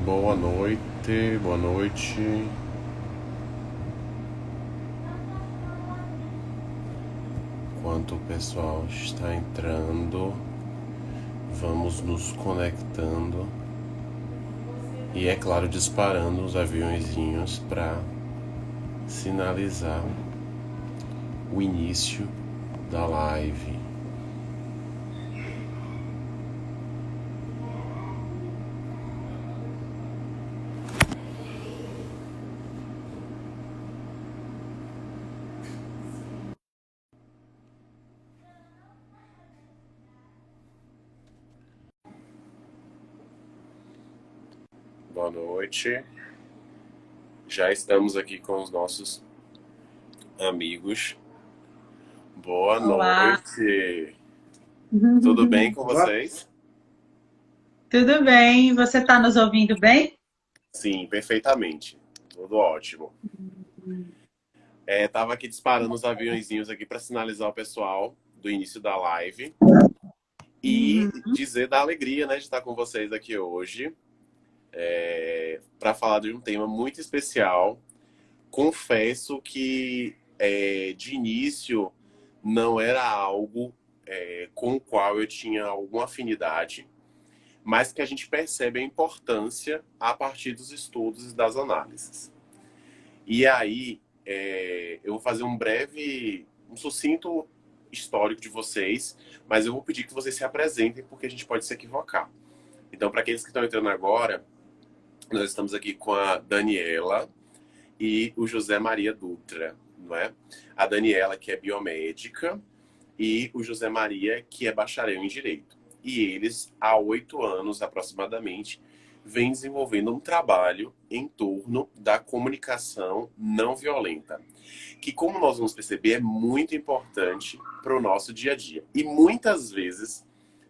Boa noite, boa noite. Enquanto o pessoal está entrando, vamos nos conectando e, é claro, disparando os aviõezinhos para sinalizar o início da live. Boa noite. Já estamos aqui com os nossos amigos. Boa Olá, noite. Tudo bem com vocês? tudo bem? Você está nos ouvindo bem? Sim, perfeitamente. Tudo ótimo. Tava aqui disparando os aviõezinhos aqui para sinalizar o pessoal do início da live e Uhum. dizer da alegria, né, de estar com vocês aqui hoje, para falar de um tema muito especial. Confesso que de início não era algo com o qual eu tinha alguma afinidade, mas que a gente percebe a importância a partir dos estudos e das análises. E aí, eu vou fazer um sucinto histórico de vocês, mas eu vou pedir que vocês se apresentem porque a gente pode se equivocar. Então, para aqueles que estão entrando agora, nós estamos aqui com a Daniela e o José Maria Dutra, não é? A Daniela, que é biomédica, e o José Maria, que é bacharel em Direito. E eles, há 8 anos aproximadamente, vêm desenvolvendo um trabalho em torno da comunicação não violenta, que, como nós vamos perceber, é muito importante para o nosso dia a dia. E muitas vezes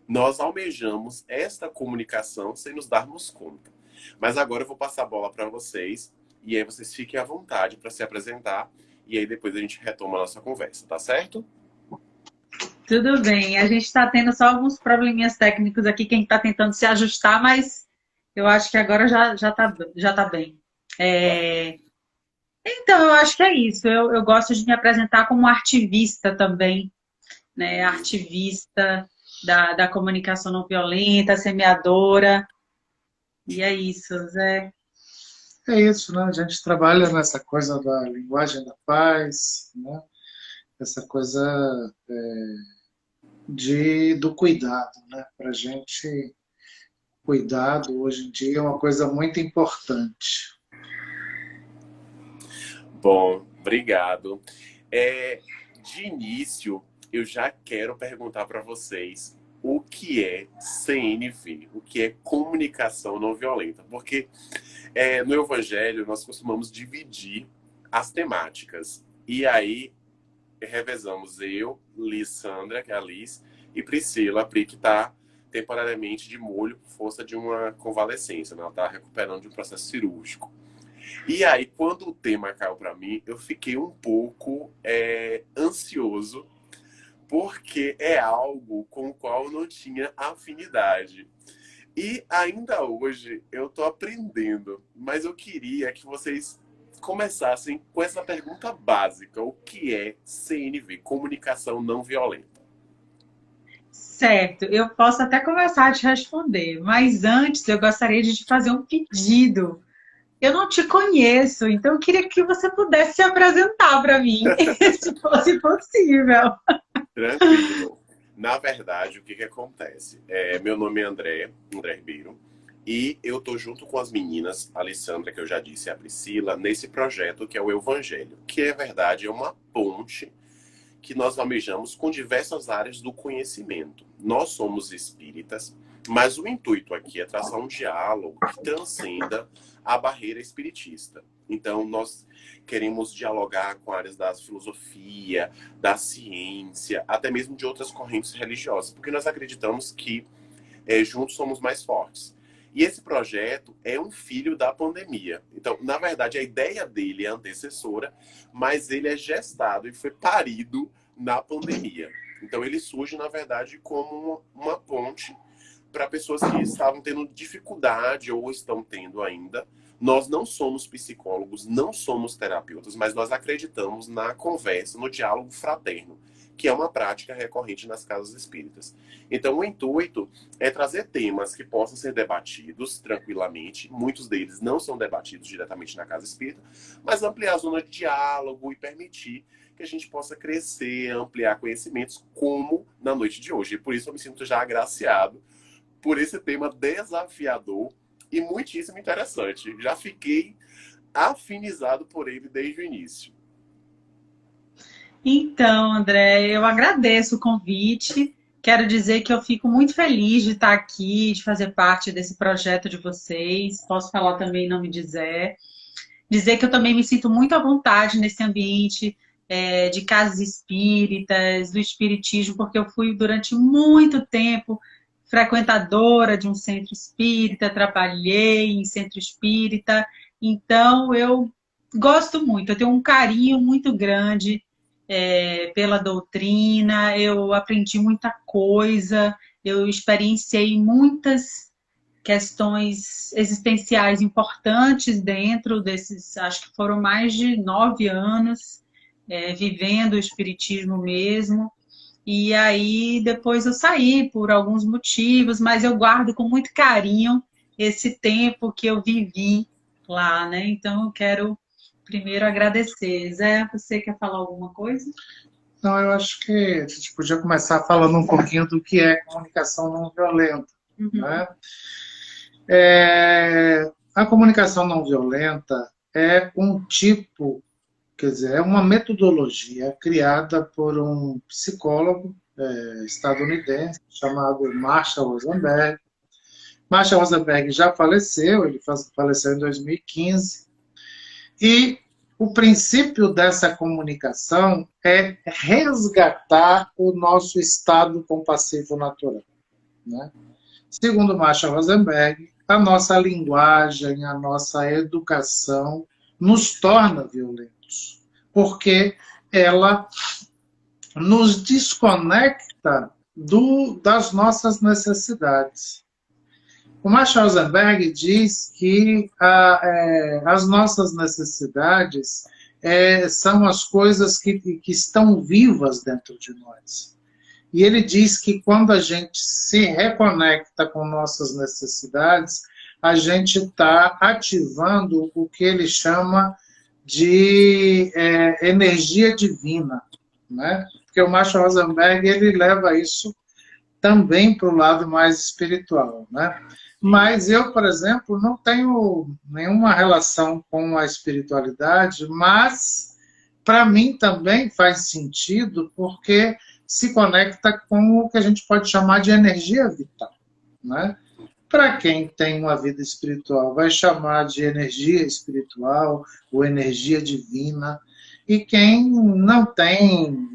nós almejamos esta comunicação sem nos darmos conta. Mas agora eu vou passar a bola para vocês e aí vocês fiquem à vontade para se apresentar e aí depois a gente retoma a nossa conversa, tá certo? Tudo bem. A gente está tendo só alguns probleminhas técnicos aqui, quem está tentando se ajustar, mas eu acho que agora já tá bem. É, Então, eu acho que é isso. Eu gosto de me apresentar como ativista também, né? Ativista da comunicação não violenta, semeadora. E é isso, Zé. É isso, né? A gente trabalha nessa coisa da linguagem da paz, né? Essa coisa do cuidado, né? Para a gente, cuidado hoje em dia é uma coisa muito importante. Bom, obrigado. De início, eu já quero perguntar para vocês o que é CNV, o que é comunicação não violenta, porque no Evangelho nós costumamos dividir as temáticas. E aí revezamos eu, Lissandra, que é a Liz, e Priscila, a Pri, que está temporariamente de molho por força de uma convalescência, né? Ela está recuperando de um processo cirúrgico. E aí, quando o tema caiu para mim, eu fiquei um pouco ansioso, porque é algo com o qual eu não tinha afinidade. E ainda hoje eu estou aprendendo, mas eu queria que vocês começassem com essa pergunta básica: o que é CNV, comunicação não violenta? Certo, eu posso até começar a te responder, mas antes eu gostaria de te fazer um pedido. Eu não te conheço, então eu queria que você pudesse se apresentar para mim, se fosse possível. Tranquilo. Na verdade, o que que acontece? Meu nome é André Ribeiro, e eu tô junto com as meninas, a Alessandra, que eu já disse, e a Priscila, nesse projeto que é o Evangelho, que é verdade, é uma ponte que nós almejamos com diversas áreas do conhecimento. Nós somos espíritas, mas o intuito aqui é traçar um diálogo que transcenda a barreira espiritista. Então, nós queremos dialogar com áreas da filosofia, da ciência, até mesmo de outras correntes religiosas, porque nós acreditamos que juntos somos mais fortes. E esse projeto é um filho da pandemia. Então, na verdade, a ideia dele é antecessora, mas ele é gestado e foi parido na pandemia. Então, ele surge, na verdade, como uma ponte para pessoas que estavam tendo dificuldade ou estão tendo ainda. Nós não somos psicólogos, não somos terapeutas, mas nós acreditamos na conversa, no diálogo fraterno, que é uma prática recorrente nas casas espíritas. Então, o intuito é trazer temas que possam ser debatidos tranquilamente. Muitos deles não são debatidos diretamente na casa espírita, mas ampliar a zona de diálogo e permitir que a gente possa crescer, ampliar conhecimentos, como na noite de hoje. E por isso eu me sinto já agraciado por esse tema desafiador e muitíssimo interessante. Já fiquei afinizado por ele desde o início. Então, André, eu agradeço o convite. Quero dizer que eu fico muito feliz de estar aqui, de fazer parte desse projeto de vocês. Posso falar também em nome de Zé. Dizer que eu também me sinto muito à vontade nesse ambiente de casas espíritas, do espiritismo, porque eu fui durante muito tempo frequentadora de um centro espírita, trabalhei em centro espírita, então eu gosto muito, eu tenho um carinho muito grande pela doutrina, eu aprendi muita coisa, eu experienciei muitas questões existenciais importantes dentro desses, acho que foram mais de 9 anos vivendo o espiritismo mesmo. E aí depois eu saí por alguns motivos, mas eu guardo com muito carinho esse tempo que eu vivi lá, né? Então eu quero primeiro agradecer. Zé, você quer falar alguma coisa? Não, eu acho que a gente podia começar falando um pouquinho do que é comunicação não violenta, né? A comunicação não violenta é um tipo, quer dizer, é uma metodologia criada por um psicólogo estadunidense chamado Marshall Rosenberg. Marshall Rosenberg já faleceu, ele faleceu em 2015, e o princípio dessa comunicação é resgatar o nosso estado compassivo natural, né? Segundo Marshall Rosenberg, a nossa linguagem, a nossa educação nos torna violentos, porque ela nos desconecta das nossas necessidades. O Marshall Rosenberg diz que as nossas necessidades são as coisas que estão vivas dentro de nós. E ele diz que quando a gente se reconecta com nossas necessidades, a gente está ativando o que ele chama de energia divina, né? Porque o Marshall Rosenberg ele leva isso também para o lado mais espiritual, né? Mas eu, por exemplo, não tenho nenhuma relação com a espiritualidade, mas para mim também faz sentido porque se conecta com o que a gente pode chamar de energia vital, né? Para quem tem uma vida espiritual, vai chamar de energia espiritual ou energia divina. E quem não tem,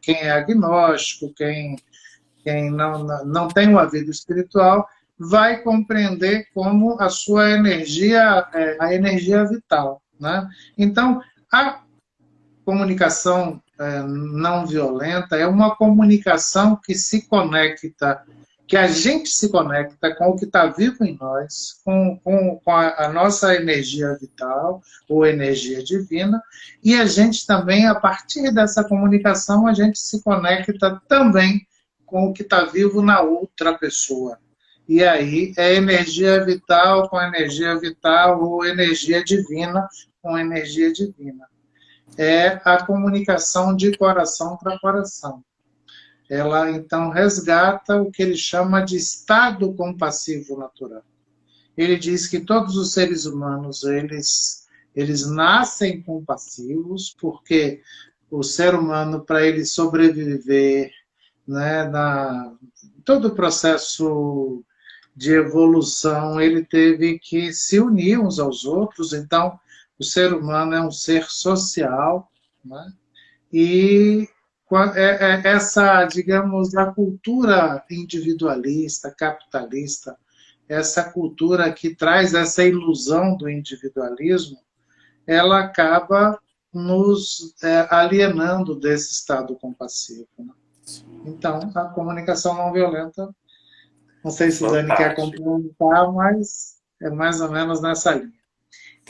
quem é agnóstico, quem não tem uma vida espiritual, vai compreender como a sua energia, a energia vital, né? Então, a comunicação não violenta é uma comunicação que se conecta, que a gente se conecta com o que está vivo em nós, com a nossa energia vital ou energia divina, e a gente também, a partir dessa comunicação, a gente se conecta também com o que está vivo na outra pessoa. E aí é energia vital com energia vital ou energia divina com energia divina. É a comunicação de coração para coração. Ela, então, resgata o que ele chama de estado compassivo natural. Ele diz que todos os seres humanos, eles nascem compassivos, porque o ser humano, para ele sobreviver, né, todo o processo de evolução, ele teve que se unir uns aos outros. Então, o ser humano é um ser social, né? E essa, digamos, a cultura individualista, capitalista, essa cultura que traz essa ilusão do individualismo, ela acaba nos alienando desse estado compassivo, né? Então, a comunicação não violenta Não sei se o Dani quer Fantástico. complementar, mas é mais ou menos nessa linha.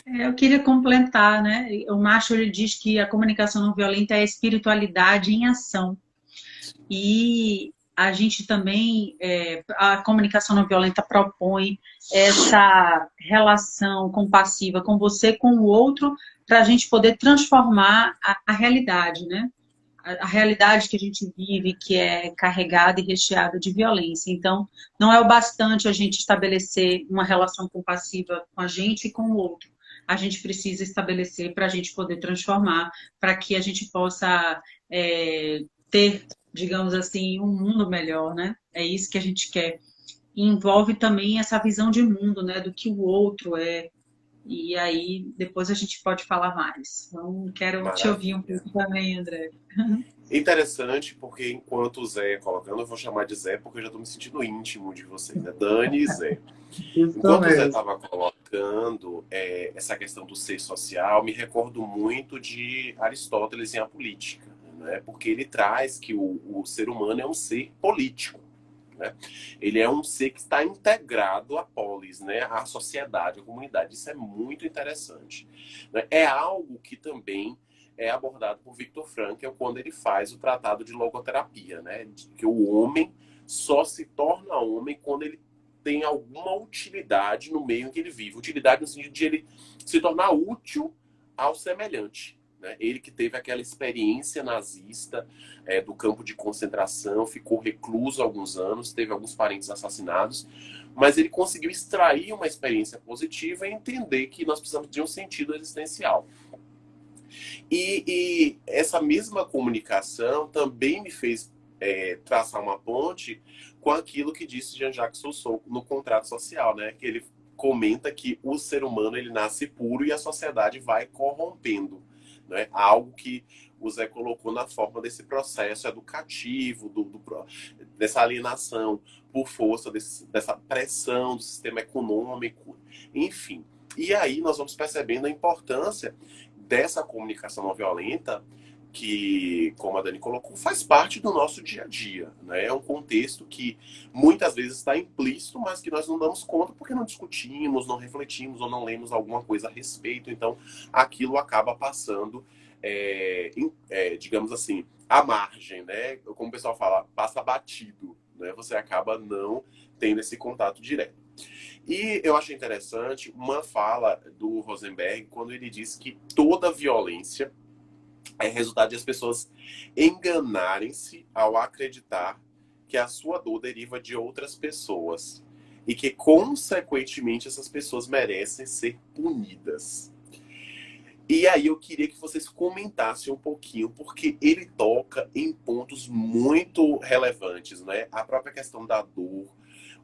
Eu queria complementar, né? O Marshall ele diz que a comunicação não violenta é a espiritualidade em ação. E a gente também, a comunicação não violenta propõe essa relação compassiva com você, com o outro, para a gente poder transformar a realidade, né? A realidade que a gente vive, que é carregada e recheada de violência. Então, não é o bastante a gente estabelecer uma relação compassiva com a gente e com o outro. A gente precisa estabelecer para a gente poder transformar, para que a gente possa ter, digamos assim, um mundo melhor, né? É isso que a gente quer. E envolve também essa visão de mundo, né? Do que o outro é. E aí, depois a gente pode falar mais. Então, quero te ouvir um Maravilha. pouco também, André. Interessante, porque enquanto o Zé ia colocando, eu vou chamar de Zé, porque eu já estou me sentindo íntimo de vocês, né? Dani e Zé. Isso Enquanto o Zé mesmo. estava colocando essa questão do ser social, me recordo muito de Aristóteles em A Política, né? Porque ele traz que o ser humano é um ser político, né? Ele é um ser que está integrado à polis, né? À sociedade, à comunidade. Isso é muito interessante, né? É algo que também é abordado por Viktor Frankl quando ele faz o tratado de logoterapia, né? De que o homem só se torna homem quando ele tem alguma utilidade no meio em que ele vive. Utilidade no sentido de ele se tornar útil ao semelhante, né? Ele que teve aquela experiência nazista do campo de concentração, ficou recluso alguns anos, teve alguns parentes assassinados, mas ele conseguiu extrair uma experiência positiva e entender que nós precisamos de um sentido existencial. E essa mesma comunicação também me fez traçar uma ponte com aquilo que disse Jean-Jacques Rousseau no Contrato Social, né? Que ele comenta que o ser humano ele nasce puro e a sociedade vai corrompendo, né? Algo que o Zé colocou na forma desse processo educativo, dessa alienação por força dessa pressão do sistema econômico, enfim. E aí nós vamos percebendo a importância dessa comunicação não violenta que, como a Dani colocou, faz parte do nosso dia a dia, né? É um contexto que muitas vezes está implícito, mas que nós não damos conta porque não discutimos, não refletimos ou não lemos alguma coisa a respeito. Então, aquilo acaba passando, digamos assim, à margem, né? Como o pessoal fala, passa batido, né? Você acaba não tendo esse contato direto. E eu achei interessante uma fala do Rosenberg quando ele diz que toda violência é resultado de as pessoas enganarem-se ao acreditar que a sua dor deriva de outras pessoas e que, consequentemente, essas pessoas merecem ser punidas. E aí eu queria que vocês comentassem um pouquinho, porque ele toca em pontos muito relevantes, né? A própria questão da dor,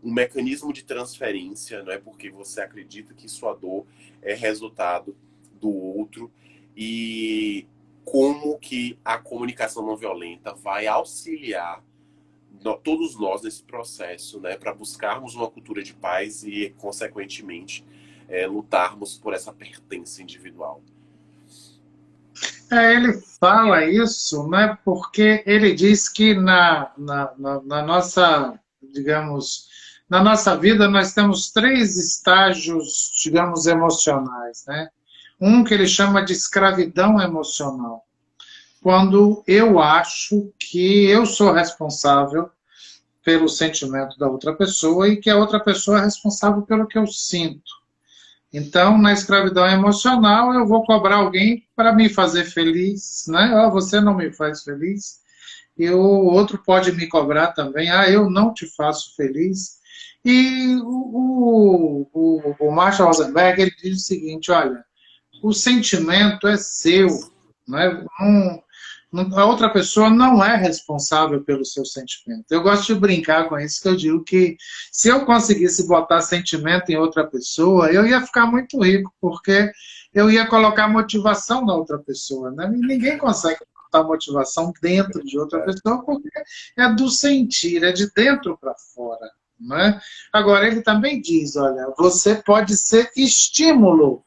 um mecanismo de transferência, não é porque você acredita que sua dor é resultado do outro, e como que a comunicação não violenta vai auxiliar todos nós nesse processo, né, para buscarmos uma cultura de paz e, consequentemente, lutarmos por essa pertença individual. Ele fala isso, né, porque ele diz que na nossa, digamos, na nossa vida nós temos 3 estágios, digamos, emocionais, né? Um que ele chama de escravidão emocional, quando eu acho que eu sou responsável pelo sentimento da outra pessoa e que a outra pessoa é responsável pelo que eu sinto. Então, na escravidão emocional, eu vou cobrar alguém para me fazer feliz, né? Oh, você não me faz feliz. E o outro pode me cobrar também. Ah, eu não te faço feliz. E o Marshall Rosenberg ele diz o seguinte, olha, o sentimento é seu, né? A outra pessoa não é responsável pelo seu sentimento. Eu gosto de brincar com isso, que eu digo que se eu conseguisse botar sentimento em outra pessoa, eu ia ficar muito rico, porque eu ia colocar motivação na outra pessoa, né? E ninguém consegue botar motivação dentro de outra pessoa, porque é do sentir, é de dentro para fora, né? Agora, ele também diz, olha, você pode ser estímulo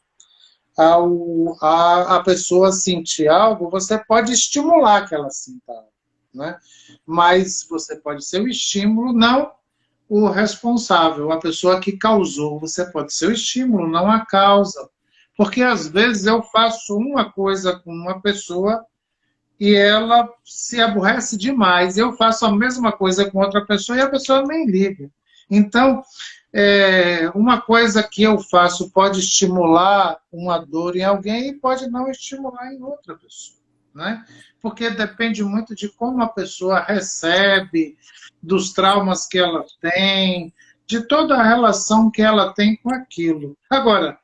a pessoa sentir algo, você pode estimular que ela sinta algo, né? Mas você pode ser o estímulo, não o responsável, a pessoa que causou. Você pode ser o estímulo, não a causa. Porque às vezes eu faço uma coisa com uma pessoa e ela se aborrece demais. Eu faço a mesma coisa com outra pessoa e a pessoa nem liga. Então, uma coisa que eu faço pode estimular uma dor em alguém e pode não estimular em outra pessoa, né? Porque depende muito de como a pessoa recebe, dos traumas que ela tem, de toda a relação que ela tem com aquilo. Agora,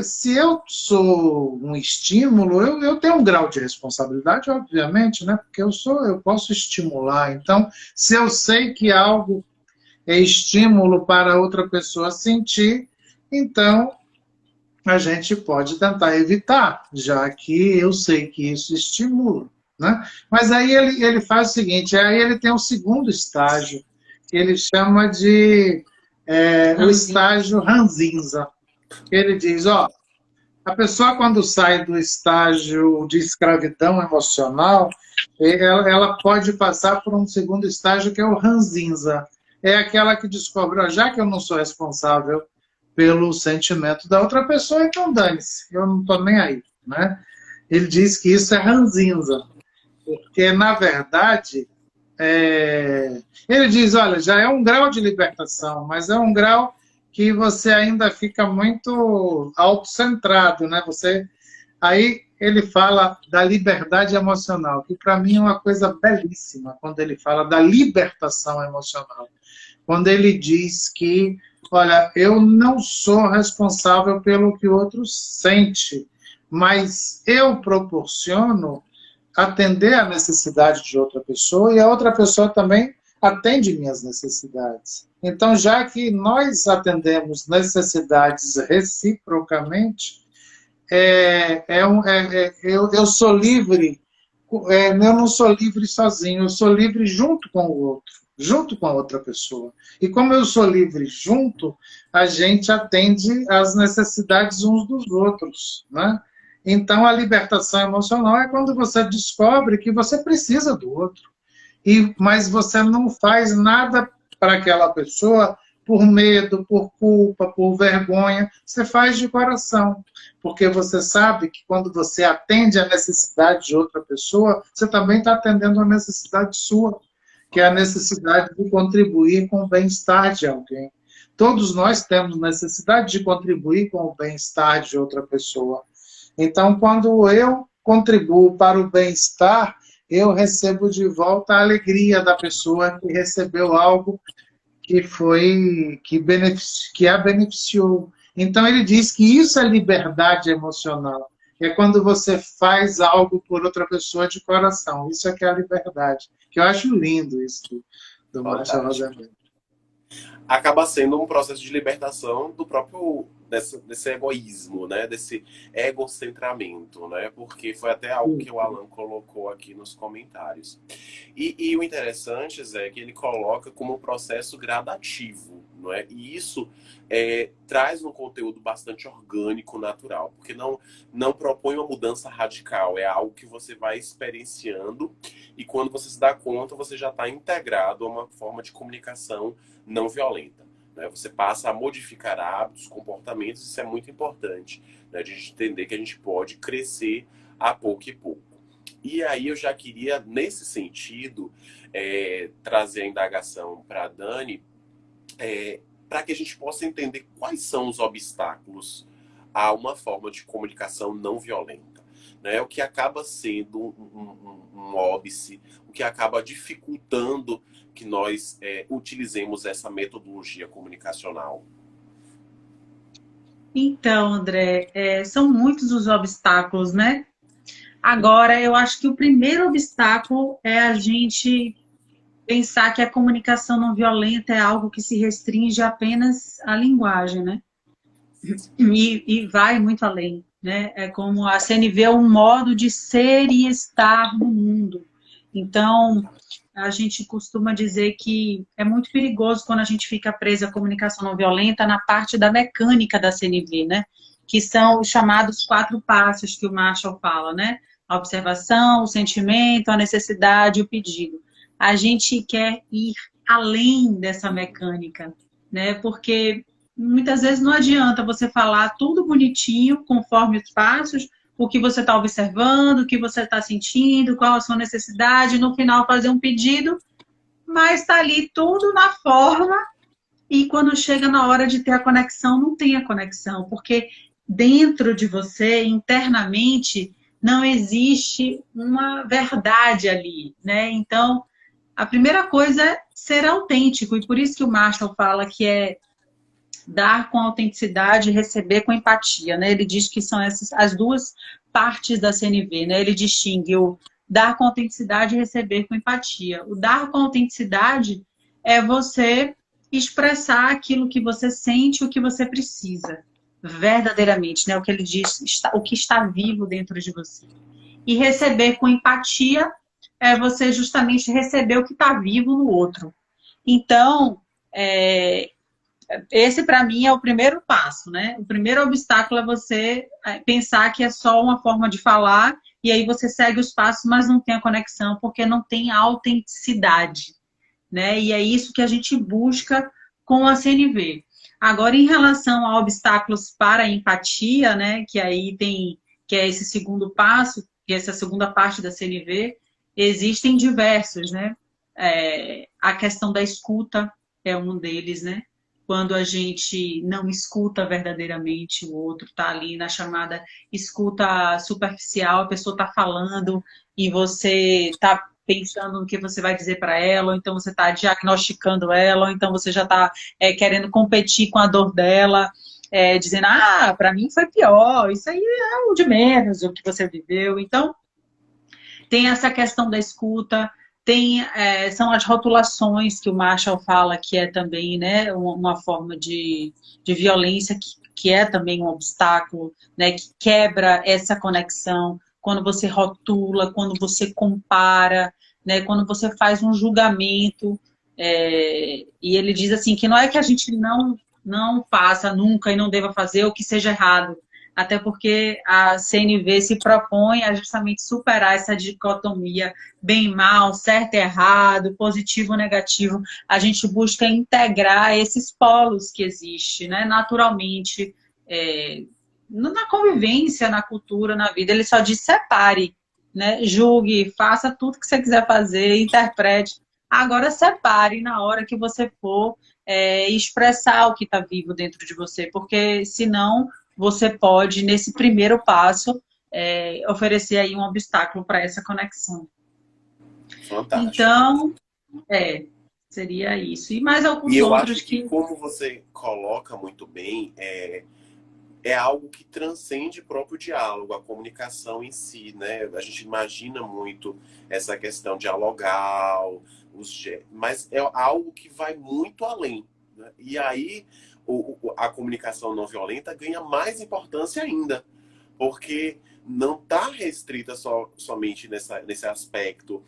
se eu sou um estímulo, eu tenho um grau de responsabilidade, obviamente, né? Porque eu posso estimular. Então, se eu sei que algo é estímulo para outra pessoa sentir, então a gente pode tentar evitar, já que eu sei que isso estimula, né? Mas aí ele faz o seguinte, aí ele tem um segundo estágio, que ele chama de o estágio ranzinza. Ele diz, a pessoa quando sai do estágio de escravidão emocional, ela pode passar por um segundo estágio que é o ranzinza. É aquela que descobre, já que eu não sou responsável pelo sentimento da outra pessoa, então dane-se, eu não estou nem aí, né? Ele diz que isso é ranzinza, porque, na verdade, ele diz, olha, já é um grau de libertação, mas é um grau que você ainda fica muito autocentrado, né? Aí ele fala da liberdade emocional, que para mim é uma coisa belíssima, quando ele fala da libertação emocional. Quando ele diz que, olha, eu não sou responsável pelo que o outro sente, mas eu proporciono atender a necessidade de outra pessoa e a outra pessoa também atende minhas necessidades. Então, já que nós necessidades reciprocamente, eu sou livre, eu não sou livre sozinho, eu sou livre junto com o outro, junto com a outra pessoa. E como eu sou livre junto, a gente atende às necessidades uns dos outros, né? Então, a libertação emocional é quando você descobre que você precisa do outro. Mas você não faz nada para aquela pessoa por medo, por culpa, por vergonha. Você faz de coração. Porque você sabe que quando você atende a necessidade de outra pessoa, você também está atendendo a necessidade sua, que é a necessidade de contribuir com o bem-estar de alguém. Todos nós temos necessidade de contribuir com o bem-estar de outra pessoa. Então, quando eu contribuo para o bem-estar, eu recebo de volta a alegria da pessoa que recebeu algo que a beneficiou. Então, ele diz que isso é liberdade emocional. É quando você faz algo por outra pessoa de coração. Isso é que é a liberdade. Que eu acho lindo isso do Marshall Rosenberg. Acaba sendo um processo de libertação do próprio desse egoísmo, né? Desse egocentramento, né? Porque foi até algo que o Alan colocou aqui nos comentários. E o interessante, Zé, é que ele coloca como um processo gradativo, não é? E isso traz um conteúdo bastante orgânico, natural, porque não propõe uma mudança radical, é algo que você vai experienciando e quando você se dá conta, você já está integrado a uma forma de comunicação não violenta. Né? Você passa a modificar hábitos, comportamentos, isso é muito importante, né? De a gente entender que a gente pode crescer a pouco e pouco. E aí eu já queria, nesse sentido, trazer a indagação para a Dani, para que a gente possa entender quais são os obstáculos a uma forma de comunicação não violenta. Né? O que acaba sendo um óbice, o que acaba dificultando que nós utilizemos essa metodologia comunicacional. Então, André, são muitos os obstáculos, né? Agora, eu acho que o primeiro obstáculo é a gente pensar que a comunicação não violenta é algo que se restringe apenas à linguagem, né? E vai muito além, né? É como a CNV é um modo de ser e estar no mundo. Então, a gente costuma dizer que é muito perigoso quando a gente fica preso à comunicação não violenta na parte da mecânica da CNV, né? Que são os chamados 4 passos que o Marshall fala, né? A observação, o sentimento, a necessidade e o pedido. A gente quer ir além dessa mecânica, né? Porque muitas vezes não adianta você falar tudo bonitinho, conforme os passos, o que você está observando, o que você está sentindo, qual a sua necessidade, no final fazer um pedido, mas está ali tudo na forma e quando chega na hora de ter a conexão, não tem a conexão, porque dentro de você, internamente, não existe uma verdade ali, né? Então, a primeira coisa é ser autêntico, e por isso que o Marshall fala que é dar com autenticidade e receber com empatia, né? Ele diz que são essas as duas partes da CNV, né? Ele distingue o dar com autenticidade e receber com empatia. O dar com autenticidade é você expressar aquilo que você sente, o que você precisa, verdadeiramente, né? O que ele diz, o que está vivo dentro de você. E receber com empatia é você justamente receber o que está vivo no outro. Então, esse para mim é o primeiro passo, né? O primeiro obstáculo é você pensar que é só uma forma de falar e aí você segue os passos, mas não tem a conexão porque não tem autenticidade, né? E é isso que a gente busca com a CNV. Agora, em relação a obstáculos para a empatia, né? Que aí tem, que é esse segundo passo, que é essa segunda parte da CNV, existem diversos, né? A questão da escuta é um deles, né? Quando a gente não escuta verdadeiramente o outro, está ali na chamada escuta superficial, a pessoa está falando e você está pensando no que você vai dizer para ela, ou então você está diagnosticando ela, ou então você já está querendo competir com a dor dela, dizendo, para mim foi pior, isso aí é o de menos, o que você viveu. Então, tem essa questão da escuta, são as rotulações que o Marshall fala que é também, né, uma forma de violência que é também um obstáculo, né, que quebra essa conexão quando você rotula, quando você compara, né, quando você faz um julgamento. E ele diz assim que não é que a gente não faça nunca e não deva fazer o que seja errado, até porque a CNV se propõe a justamente superar essa dicotomia bem-mal, certo e errado, positivo ou negativo. A gente busca integrar esses polos que existem, né? Naturalmente, na convivência, na cultura, na vida. Ele só diz separe, né? Julgue, faça tudo que você quiser fazer, interprete. Agora separe na hora que você for expressar o que está vivo dentro de você, porque senão você pode, nesse primeiro passo, oferecer aí um obstáculo para essa conexão. Fantástico. Então, seria isso. E mais alguns E eu outros acho que, como você coloca muito bem, é algo que transcende o próprio diálogo, a comunicação em si, né? A gente imagina muito essa questão dialogal, mas é algo que vai muito além, né? E aí a comunicação não violenta ganha mais importância ainda, porque não está restrita somente nesse aspecto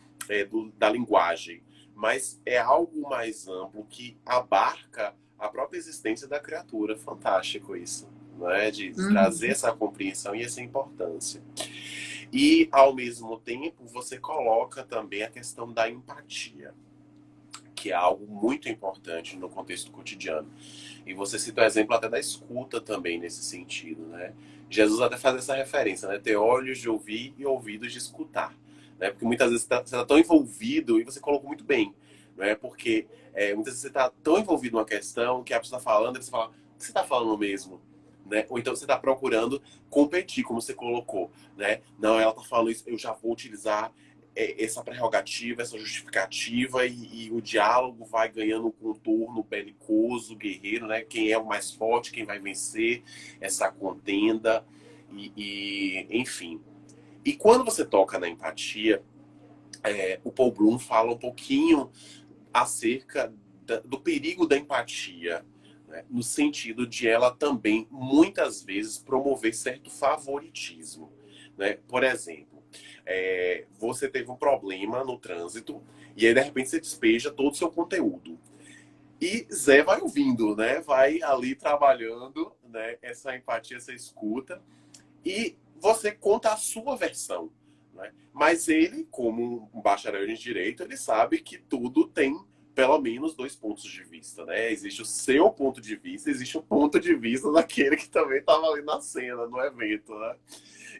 da linguagem, mas é algo mais amplo que abarca a própria existência da criatura. Fantástico isso, não é? De trazer essa compreensão e essa importância. E, ao mesmo tempo, você coloca também a questão da empatia, que é algo muito importante no contexto cotidiano. E você cita o exemplo até da escuta também nesse sentido, né? Jesus até faz essa referência, né? Ter olhos de ouvir e ouvidos de escutar, né? Porque muitas vezes você está tão envolvido, e você colocou muito bem, né? Porque muitas vezes você está tão envolvido numa questão que a pessoa está falando e você fala, o que você está falando mesmo? Né? Ou então você está procurando competir, como você colocou, né? Não, ela está falando isso, eu já vou utilizar essa prerrogativa, essa justificativa e o diálogo vai ganhando um contorno belicoso, guerreiro, né? Quem é o mais forte, quem vai vencer essa contenda enfim. E quando você toca na empatia, o Paul Bloom fala um pouquinho acerca do perigo da empatia, né? No sentido de ela também, muitas vezes, promover certo favoritismo, né? Por exemplo, você teve um problema no trânsito e aí, de repente, você despeja todo o seu conteúdo. E Zé vai ouvindo, né? Vai ali trabalhando, né? Essa empatia, essa escuta. E você conta a sua versão, né? Mas ele, como um bacharel em direito, ele sabe que tudo tem pelo menos dois pontos de vista, né? Existe o seu ponto de vista, existe o ponto de vista daquele que também estava ali na cena, no evento, né?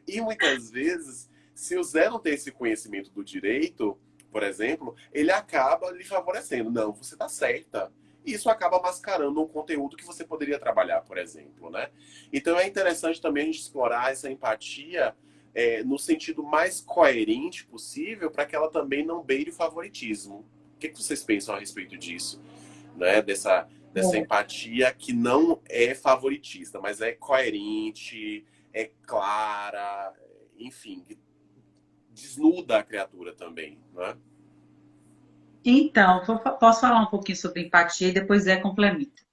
E muitas vezes, se o Zé não tem esse conhecimento do direito, por exemplo, ele acaba lhe favorecendo. Não, você está certa. Isso acaba mascarando um conteúdo que você poderia trabalhar, por exemplo, né? Então é interessante também a gente explorar essa empatia no sentido mais coerente possível, para que ela também não beire o favoritismo. O que vocês pensam a respeito disso? Né? Dessa empatia que não é favoritista, mas é coerente, é clara, enfim, que desnuda a criatura também, né? Então, posso falar um pouquinho sobre empatia e depois Zé complementa.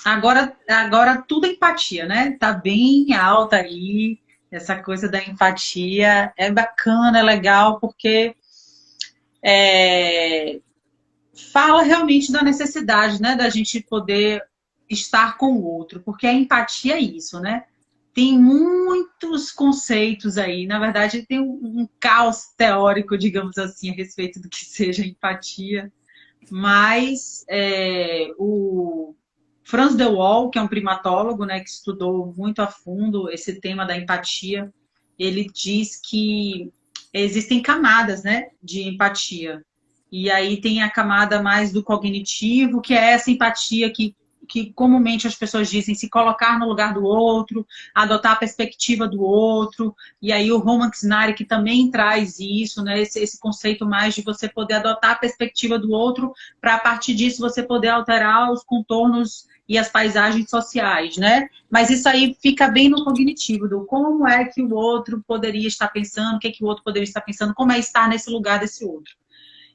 Agora tudo é empatia, né? Tá bem alta aí, essa coisa da empatia. É bacana, é legal, porque fala realmente da necessidade, né? Da gente poder estar com o outro, porque a empatia é isso, né? Tem muitos conceitos aí, na verdade tem um caos teórico, digamos assim, a respeito do que seja empatia, mas o Franz de Waal, que é um primatólogo, né, que estudou muito a fundo esse tema da empatia, ele diz que existem camadas, né, de empatia. E aí tem a camada mais do cognitivo, que é essa empatia que comumente as pessoas dizem se colocar no lugar do outro, adotar a perspectiva do outro. E aí o Roman Ksnari, que também traz isso, né, esse conceito mais de você poder adotar a perspectiva do outro, para a partir disso você poder alterar os contornos e as paisagens sociais, né? Mas isso aí fica bem no cognitivo, do como é que o outro poderia estar pensando, o que é que o outro poderia estar pensando, como é estar nesse lugar desse outro.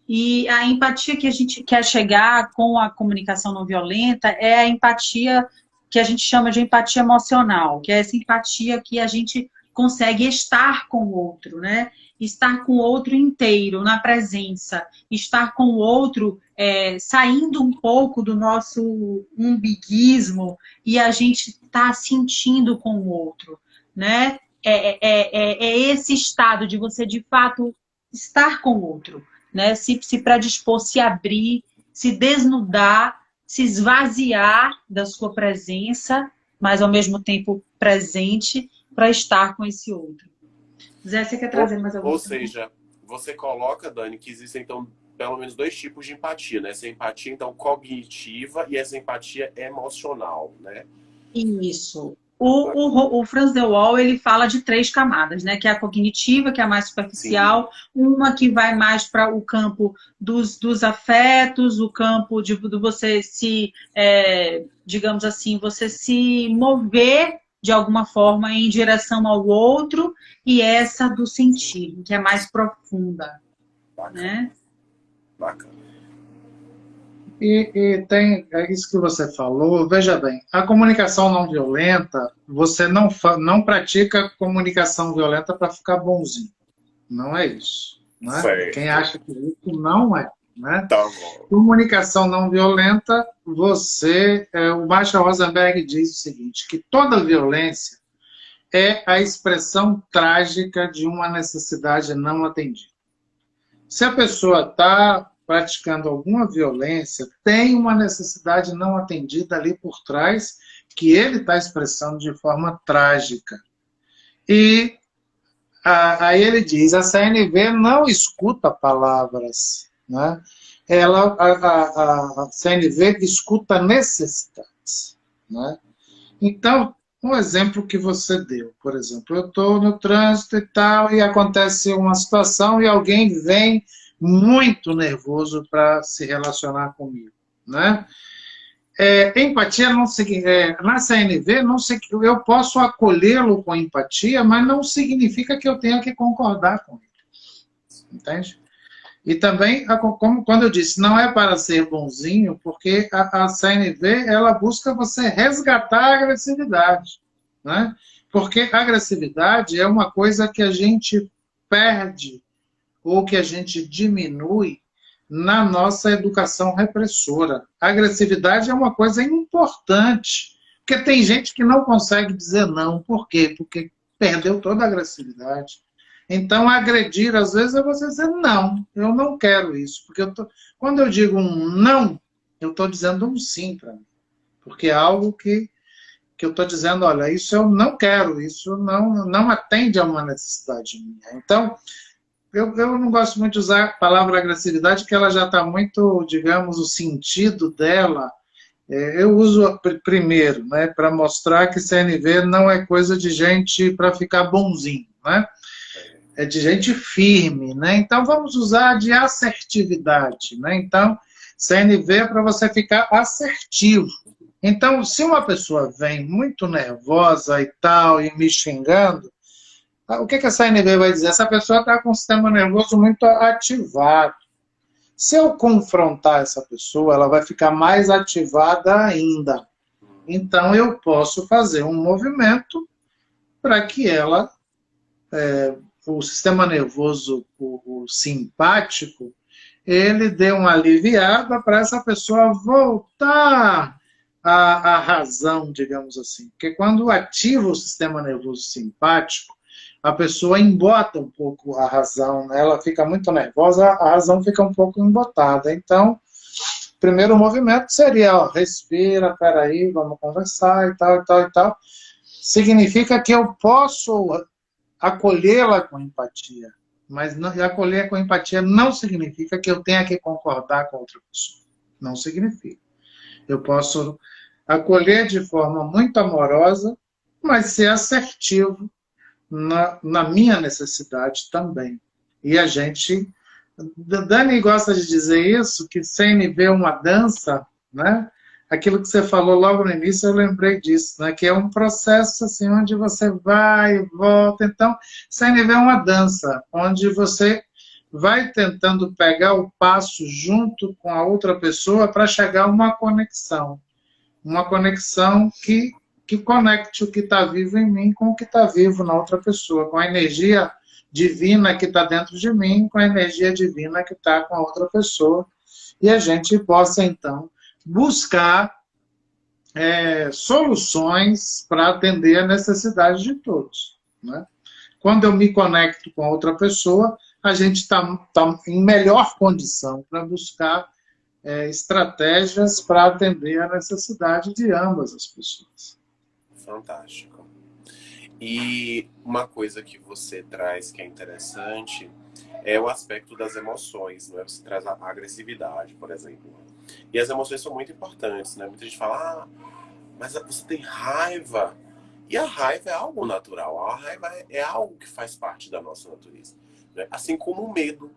E a empatia que a gente quer chegar com a comunicação não violenta é a empatia que a gente chama de empatia emocional, que é essa empatia que a gente consegue estar com o outro, né? Estar com o outro inteiro, na presença, estar com o outro saindo um pouco do nosso umbiguismo e a gente está sentindo com o outro, né? É esse estado de você, de fato, estar com o outro, né? Se predispor, se abrir, se desnudar, se esvaziar da sua presença, mas ao mesmo tempo presente, para estar com esse outro. Zé, você quer trazer mais alguma coisa? Ou seja, você coloca, Dani, que existem, então, pelo menos dois tipos de empatia, né? Essa empatia, então, cognitiva e essa empatia emocional, né? Isso. O Franz de Waal, ele fala de 3 camadas, né? Que é a cognitiva, que é a mais superficial, sim, uma que vai mais para o campo dos afetos, o campo de você se, digamos assim, você se mover de alguma forma em direção ao outro, e essa do sentir, que é mais profunda. Bacana. Né? Bacana. E tem isso que você falou, veja bem, a comunicação não violenta, você não pratica comunicação violenta para ficar bonzinho. Não é isso. Né? Quem acha que isso não é. Né? Tá bom. Comunicação não violenta, o Marshall Rosenberg diz o seguinte, que toda violência é a expressão trágica de uma necessidade não atendida. Se a pessoa está praticando alguma violência, tem uma necessidade não atendida ali por trás, que ele está expressando de forma trágica. E aí ele diz, a CNV não escuta palavras, né? A CNV escuta necessidades. Né? Então, um exemplo que você deu, por exemplo, eu estou no trânsito e tal, e acontece uma situação e alguém vem muito nervoso para se relacionar comigo, né? Empatia não na CNV eu posso acolhê-lo com empatia, mas não significa que eu tenha que concordar com ele, entende? E também, como quando eu disse, não é para ser bonzinho, porque a CNV ela busca você resgatar a agressividade, né? Porque a agressividade é uma coisa que a gente perde ou que a gente diminui na nossa educação repressora. A agressividade é uma coisa importante, porque tem gente que não consegue dizer não. Por quê? Porque perdeu toda a agressividade. Então, agredir, às vezes, é você dizer, não, eu não quero isso. Porque quando eu digo um não, eu estou dizendo um sim para mim. Porque é algo que eu estou dizendo, olha, isso eu não quero, isso não atende a uma necessidade minha. Então, eu não gosto muito de usar a palavra agressividade, porque ela já está muito, digamos, o sentido dela. Eu uso primeiro, né, para mostrar que CNV não é coisa de gente para ficar bonzinho, né? É de gente firme, né? Então vamos usar de assertividade, né? Então, CNV é para você ficar assertivo. Então, se uma pessoa vem muito nervosa e tal, e me xingando, o que a CNV vai dizer? Essa pessoa está com o sistema nervoso muito ativado. Se eu confrontar essa pessoa, ela vai ficar mais ativada ainda. Então, eu posso fazer um movimento para que ela, o sistema nervoso o simpático, ele dê uma aliviada para essa pessoa voltar à razão, digamos assim. Porque quando ativa o sistema nervoso simpático, a pessoa embota um pouco a razão, né? Ela fica muito nervosa, a razão fica um pouco embotada. Então, o primeiro movimento seria, ó, respira, peraí, vamos conversar e tal, e tal, e tal. Significa que eu posso acolhê-la com empatia. Mas não, acolher com empatia não significa que eu tenha que concordar com outra pessoa. Não significa. Eu posso acolher de forma muito amorosa, mas ser assertivo na minha necessidade também. E a gente... Dani gosta de dizer isso, que CNV é uma dança, né? Aquilo que você falou logo no início, eu lembrei disso, né? Que é um processo assim, onde você vai e volta. Então, CNV é uma dança, onde você vai tentando pegar o passo junto com a outra pessoa para chegar a uma conexão. Uma conexão que conecte o que está vivo em mim com o que está vivo na outra pessoa, com a energia divina que está dentro de mim, com a energia divina que está com a outra pessoa, e a gente possa, então, buscar soluções para atender a necessidade de todos, né? Quando eu me conecto com a outra pessoa, a gente está em melhor condição para buscar estratégias para atender a necessidade de ambas as pessoas. Fantástico. E uma coisa que você traz que é interessante é o aspecto das emoções, né? Você traz a agressividade, por exemplo. E as emoções são muito importantes, né? Muita gente fala, mas você tem raiva. E a raiva é algo natural. A raiva é algo que faz parte da nossa natureza, né? Assim como o medo.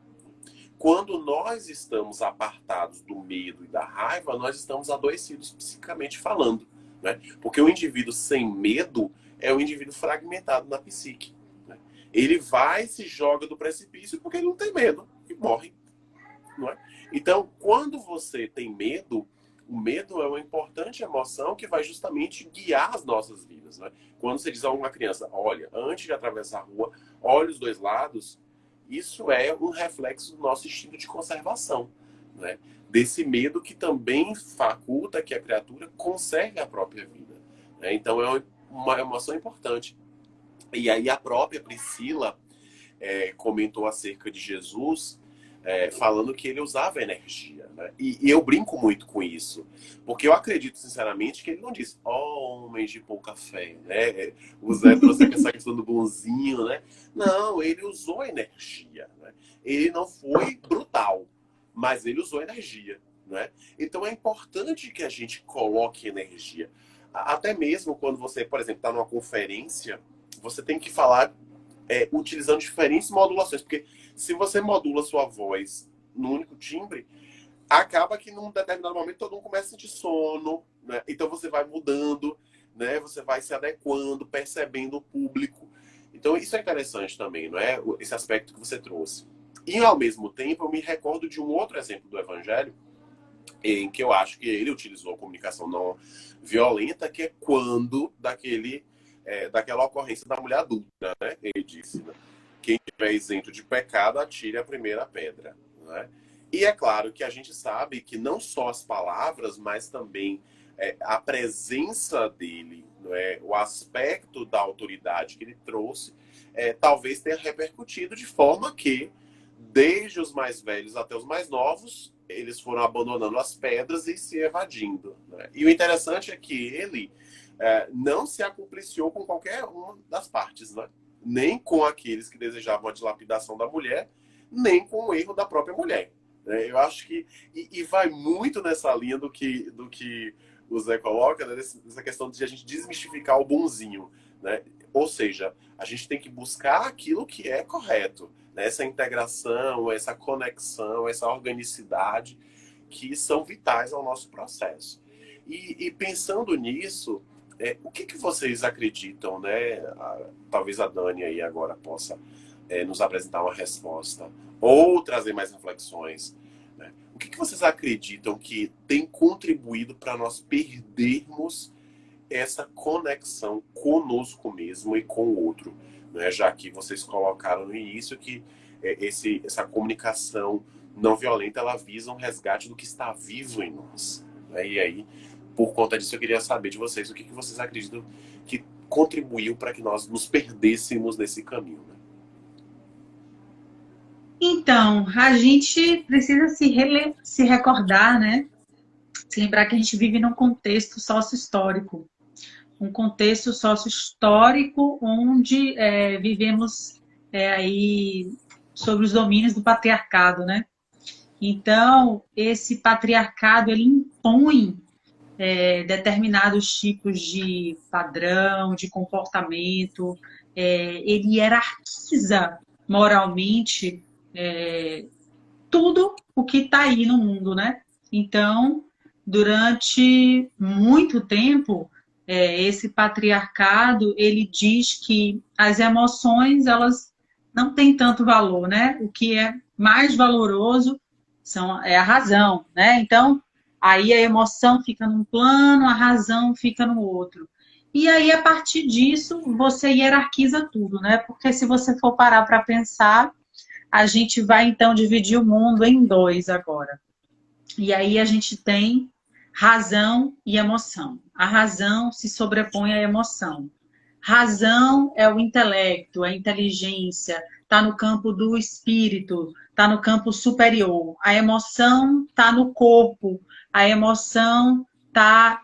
Quando nós estamos apartados do medo e da raiva, nós estamos adoecidos psicamente falando, né? Porque o indivíduo sem medo é um indivíduo fragmentado na psique, né? Ele vai e se joga do precipício porque ele não tem medo e morre, não é? Então, quando você tem medo, o medo é uma importante emoção que vai justamente guiar as nossas vidas, né? Quando você diz a uma criança, olha, antes de atravessar a rua, olhe os dois lados, isso é um reflexo do nosso instinto de conservação, né? Desse medo que também faculta que a criatura conserve a própria vida, né? Então é uma emoção importante. E aí a própria Priscila comentou acerca de Jesus, falando que ele usava energia, né? E eu brinco muito com isso, porque eu acredito sinceramente que ele não disse, homens de pouca fé, né? O Zé trouxe essa questão do bonzinho, né? Não, ele usou energia, né? Ele não foi brutal, mas ele usou energia, né? Então é importante que a gente coloque energia. Até mesmo quando você, por exemplo, está numa conferência, você tem que falar utilizando diferentes modulações, porque se você modula sua voz no único timbre, acaba que num determinado momento todo mundo começa a sentir sono, né? Então você vai mudando, né? Você vai se adequando, percebendo o público. Então isso é interessante também, não é? Esse aspecto que você trouxe. E ao mesmo tempo eu me recordo de um outro exemplo do Evangelho, em que eu acho que ele utilizou a comunicação não violenta, que é quando daquela ocorrência da mulher adulta, né? Ele disse, né? Quem estiver isento de pecado, atire a primeira pedra, né? E é claro que a gente sabe que não só as palavras, mas também a presença dele, não é? O aspecto da autoridade que ele trouxe, talvez tenha repercutido de forma que, desde os mais velhos até os mais novos, eles foram abandonando as pedras e se evadindo, né? E o interessante é que ele não se acumpliciou com qualquer uma das partes, né? Nem com aqueles que desejavam a dilapidação da mulher, nem com o erro da própria mulher. Eu acho que... E vai muito nessa linha do que o Zé coloca, né? Nessa questão de a gente desmistificar o bonzinho, né? Ou seja, a gente tem que buscar aquilo que é correto, né? Essa integração, essa conexão, essa organicidade que são vitais ao nosso processo. E pensando nisso, o que vocês acreditam, né? Talvez a Dani aí agora possa nos apresentar uma resposta ou trazer mais reflexões, né? O que vocês acreditam que tem contribuído para nós perdermos essa conexão conosco mesmo e com o outro, né? Já que vocês colocaram no início que essa comunicação não violenta, ela visa um resgate do que está vivo em nós, né? E aí, por conta disso, eu queria saber de vocês o que vocês acreditam que contribuiu para que nós nos perdêssemos nesse caminho, né? Então, a gente precisa se recordar, né? Se lembrar que a gente vive num contexto sócio-histórico. Um contexto sócio-histórico onde vivemos aí sobre os domínios do patriarcado, né? Então, esse patriarcado, ele impõe determinados tipos de padrão, de comportamento, ele hierarquiza moralmente tudo o que está aí no mundo, né? Então, durante muito tempo, esse patriarcado, ele diz que as emoções, elas não têm tanto valor, né? O que é mais valoroso é a razão, né? Então, aí a emoção fica num plano, a razão fica no outro. E aí, a partir disso, você hierarquiza tudo, né? Porque se você for parar para pensar, a gente vai, então, dividir o mundo em dois agora. E aí a gente tem razão e emoção. A razão se sobrepõe à emoção. Razão é o intelecto, a inteligência, está no campo do espírito, está no campo superior. A emoção está no corpo, a emoção está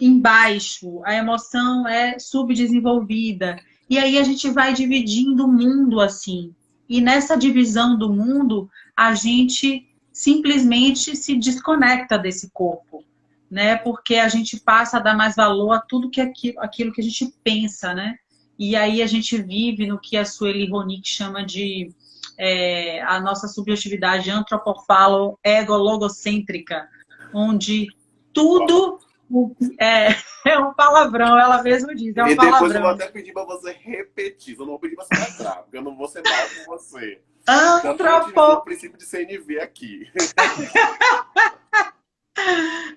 embaixo, a emoção é subdesenvolvida. E aí a gente vai dividindo o mundo assim. E nessa divisão do mundo, a gente simplesmente se desconecta desse corpo, né? Porque a gente passa a dar mais valor a tudo que aquilo que a gente pensa, né? E aí a gente vive no que a Sueli Ronick chama de a nossa subjetividade antropofalo-ego-logocêntrica, onde tudo é um palavrão, ela mesma diz, é um E palavrão. depois eu vou até pedir para você repetir, eu não vou pedir para você entrar, porque eu não vou ser mal com você. O princípio de CNV aqui.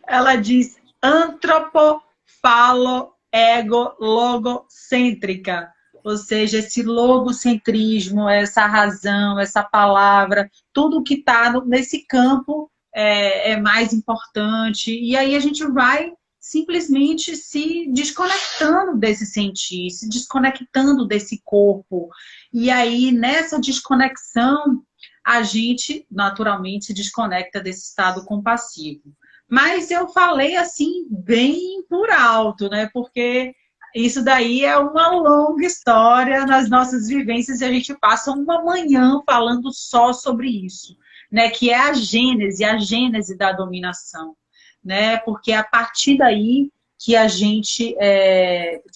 Ela diz antropofalo-ego-logocêntrica, ou seja, esse logocentrismo, essa razão, essa palavra, tudo que está nesse campo é mais importante. E aí a gente vai simplesmente se desconectando desse sentir, se desconectando desse corpo. E aí, nessa desconexão, a gente naturalmente se desconecta desse estado compassivo. Mas eu falei assim, bem por alto, né? Porque isso daí é uma longa história nas nossas vivências e a gente passa uma manhã falando só sobre isso, né? Que é a gênese da dominação, né? Porque é a partir daí que a gente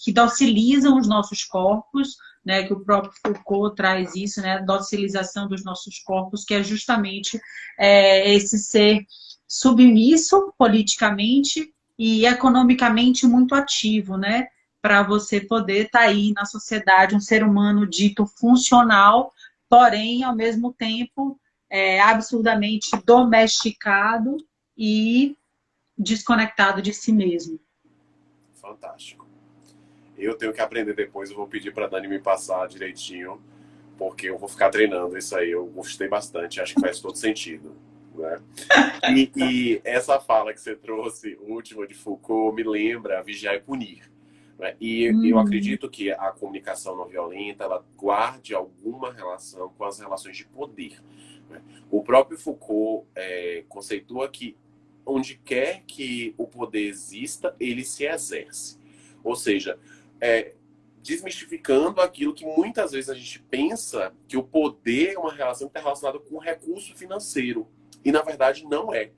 que docilizam os nossos corpos, né? Que o próprio Foucault traz isso, né? A docilização dos nossos corpos, que é justamente esse ser submisso politicamente e economicamente muito ativo, né? Para você poder estar aí na sociedade, um ser humano dito funcional, porém, ao mesmo tempo, absurdamente domesticado e desconectado de si mesmo. Fantástico. Eu tenho que aprender depois, eu vou pedir para a Dani me passar direitinho, porque eu vou ficar treinando isso aí. Eu gostei bastante, acho que faz todo sentido, né? E essa fala que você trouxe, última de Foucault, me lembra Vigiar e Punir, né? E eu acredito que a comunicação não violenta, ela guarde alguma relação com as relações de poder, né? O próprio Foucault conceitua que onde quer que o poder exista, ele se exerce. Ou seja, desmistificando aquilo que muitas vezes a gente pensa que o poder é uma relação que está relacionada com o recurso financeiro. E, na verdade, não é.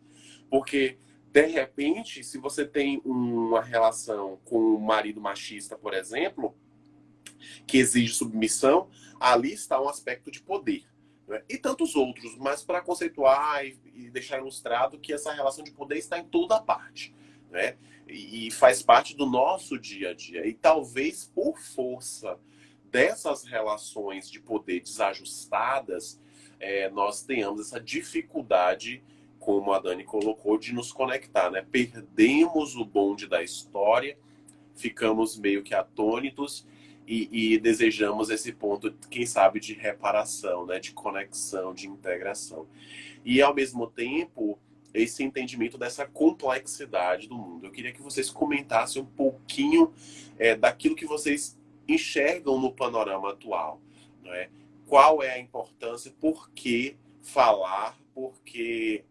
Porque, de repente, se você tem uma relação com um marido machista, por exemplo, que exige submissão, ali está um aspecto de poder, né? E tantos outros, mas para conceituar e deixar ilustrado que essa relação de poder está em toda parte, né? E faz parte do nosso dia a dia. E talvez por força dessas relações de poder desajustadas, nós tenhamos essa dificuldade, como a Dani colocou, de nos conectar, né? Perdemos o bonde da história, ficamos meio que atônitos e desejamos esse ponto, quem sabe, de reparação, né? De conexão, de integração. E, ao mesmo tempo, esse entendimento dessa complexidade do mundo. Eu queria que vocês comentassem um pouquinho daquilo que vocês enxergam no panorama atual, não é? Qual é a importância, por que falar, por que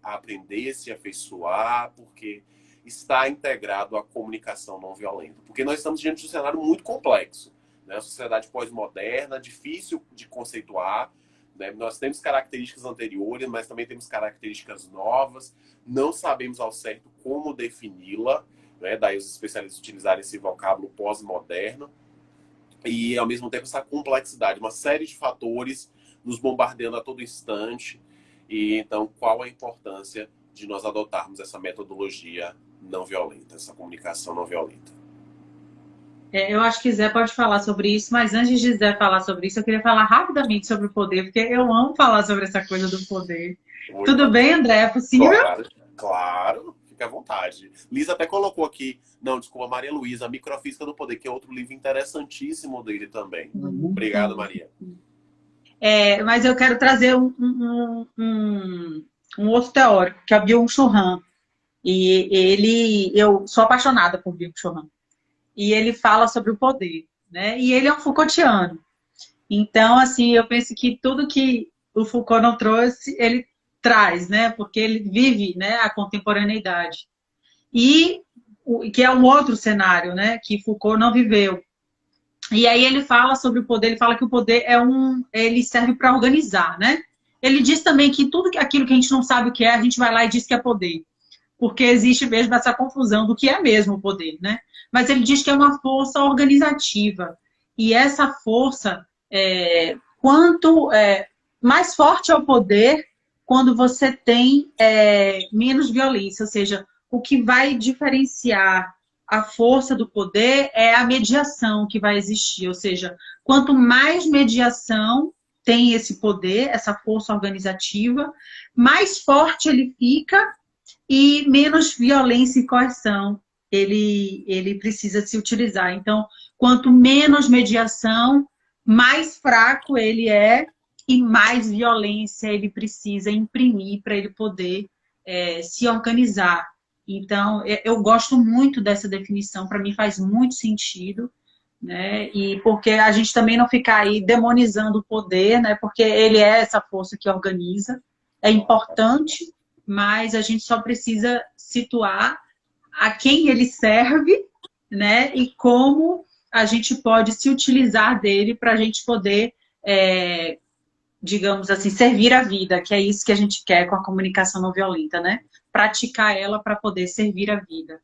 aprender, se afeiçoar, porque está integrado à comunicação não violenta. Porque nós estamos diante de um cenário muito complexo, né? A sociedade pós-moderna, difícil de conceituar, né? Nós temos características anteriores, mas também temos características novas, não sabemos ao certo como defini-la, né? Daí os especialistas utilizarem esse vocábulo pós-moderno, e ao mesmo tempo essa complexidade, uma série de fatores nos bombardeando a todo instante. E então, qual a importância de nós adotarmos essa metodologia não violenta, essa comunicação não violenta? Eu acho que Zé pode falar sobre isso, mas antes de Zé falar sobre isso, eu queria falar rapidamente sobre o poder, porque eu amo falar sobre essa coisa do poder. Tudo bem, André? É possível? Claro, fica à vontade. Lisa até colocou aqui, não, desculpa, Maria Luísa, A Microfísica do Poder, que é outro livro interessantíssimo dele também. Obrigado, Maria. Mas eu quero trazer um outro teórico, que é o Byung-Chul Han. E eu sou apaixonada por Byung-Chul Han. E ele fala sobre o poder, né? E ele é um Foucaultiano. Então, assim, eu penso que tudo que o Foucault não trouxe, ele traz, né? Porque ele vive, né, a contemporaneidade. E que é um outro cenário, né? Que Foucault não viveu. E aí ele fala sobre o poder, ele fala que o poder ele serve para organizar, né? Ele diz também que tudo aquilo que a gente não sabe o que é, a gente vai lá e diz que é poder. Porque existe mesmo essa confusão do que é mesmo o poder, né? Mas ele diz que é uma força organizativa. E essa força, quanto mais forte é o poder, quando você tem menos violência. Ou seja, o que vai diferenciar a força do poder é a mediação que vai existir. Ou seja, quanto mais mediação tem esse poder, essa força organizativa, mais forte ele fica e menos violência e coerção ele precisa se utilizar. Então, quanto menos mediação, mais fraco ele é e mais violência ele precisa imprimir para ele poder se organizar. Então, eu gosto muito dessa definição, para mim faz muito sentido, né? E porque a gente também não ficar aí demonizando o poder, né? Porque ele é essa força que organiza, é importante, mas a gente só precisa situar a quem ele serve, né? E como a gente pode se utilizar dele para a gente poder, digamos assim, servir a vida, que é isso que a gente quer com a comunicação não violenta, né? Praticar ela para poder servir a vida.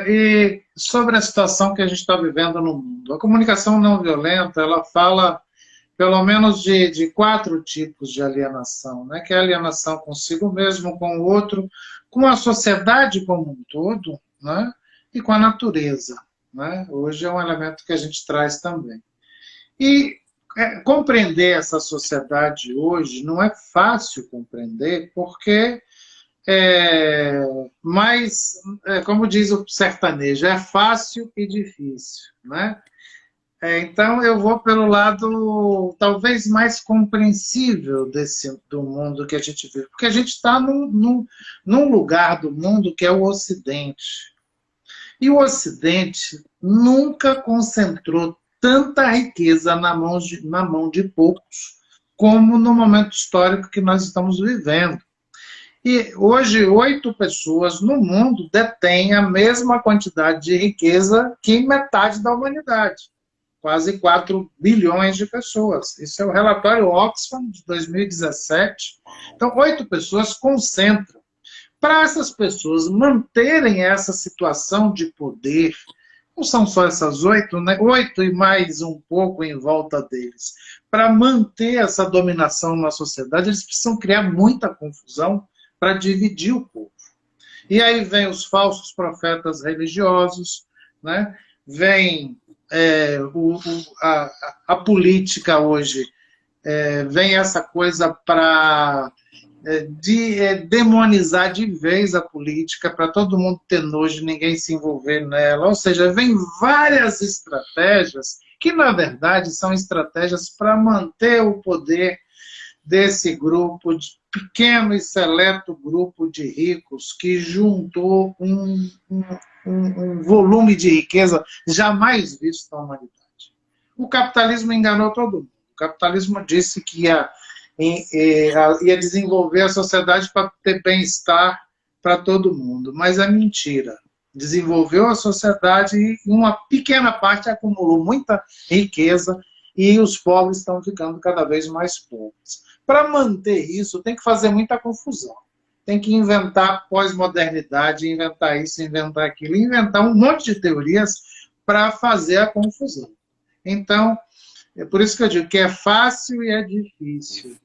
E sobre a situação que a gente está vivendo no mundo, a comunicação não violenta, ela fala pelo menos de 4 tipos de alienação, né? Que é a alienação consigo mesmo, com o outro, com a sociedade como um todo, né? E com a natureza, né? Hoje é um elemento que a gente traz também. E compreender essa sociedade hoje não é fácil compreender, porque mas, como diz o sertanejo, é fácil e difícil, né? Então eu vou pelo lado talvez mais compreensível do mundo que a gente vive, porque a gente está num lugar do mundo que é o Ocidente. E o Ocidente nunca concentrou tanta riqueza na mão de poucos, como no momento histórico que nós estamos vivendo. E hoje, 8 pessoas no mundo detêm a mesma quantidade de riqueza que metade da humanidade. Quase 4 bilhões de pessoas. Isso é o relatório Oxfam de 2017. Então, 8 pessoas concentram. Para essas pessoas manterem essa situação de poder, não são só essas 8, né? 8 e mais um pouco em volta deles. Para manter essa dominação na sociedade, eles precisam criar muita confusão para dividir o povo. E aí vem os falsos profetas religiosos, né? Vem a política hoje, vem essa coisa para demonizar de vez a política, para todo mundo ter nojo, ninguém se envolver nela. Ou seja, vem várias estratégias que, na verdade, são estratégias para manter o poder desse grupo, de pequeno e seleto grupo de ricos que juntou um volume de riqueza jamais visto na humanidade. O capitalismo enganou todo mundo. O capitalismo disse que ia desenvolver a sociedade para ter bem-estar para todo mundo, mas é mentira. Desenvolveu a sociedade e uma pequena parte acumulou muita riqueza e os pobres estão ficando cada vez mais pobres. Para manter isso, tem que fazer muita confusão. Tem que inventar pós-modernidade, inventar isso, inventar aquilo, inventar um monte de teorias para fazer a confusão. Então, é por isso que eu digo que é fácil e é difícil.